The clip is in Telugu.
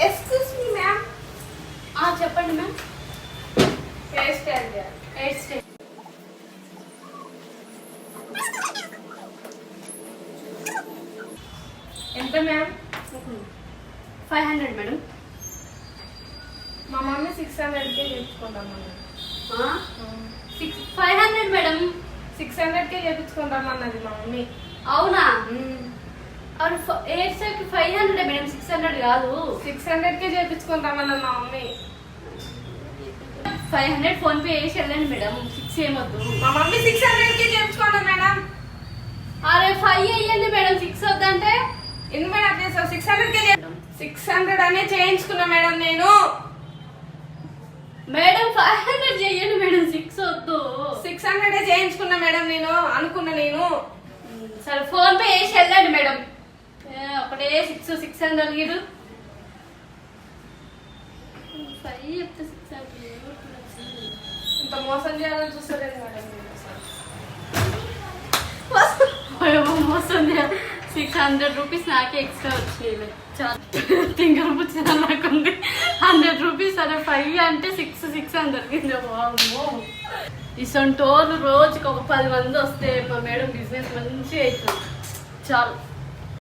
Excuse me ma'am. చెప్పండి ma'am. Hair style hair style ఎంత మ్యామ్? 500 మేడం. మా మమ్మీ 600కే చేయించుకుంటామన్నది. 500 మేడం. 600కే చేయించుకుంటామన్నది మా మమ్మీ. అవునా? హెయిర్ స్టైల్ 500 మేడం, 600 కాదు. 600కే చేయించుకుంటామన్నది మా మమ్మీ. 500 ఫోన్ పే చేసి వెళ్ళండి మేడం. 6 ఏమొద్దు. మా మమ్మీ 600కే చేయించుకోండి మేడం. అరే 5 వేయండి మేడం, 6 వద్దంటే ఎందుకు మేడం అట్లా చేస్తావు? 600కే 600 అనే చేయించుకున్నా మేడం నేను. మేడం 500 చేయండి మేడం, 6 వద్దు. 600 చేయించుకున్నా మేడం నేను అనుకున్నా నేను. సరే ఫోన్ పే చేసి వెళ్ళండి మేడం. ఒకటే 600 అడిగారు. 5 చెప్తే 600. ఇంత మోసం చేయాలని చూస్తలేదు మేడం నేను. మోసం 600 రూపీస్ నాకే ఎక్స్ట్రా వచ్చేది. చాలా తింగర పుచ్చిన నాకుంది. 100 రూపీస్. సరే 5 అంటే 600. ఇసొంటోళ్ళు రోజుకి ఒక 10 మంది వస్తే మా మేడం బిజినెస్ మంచిగా అవుతుంది. చాలు.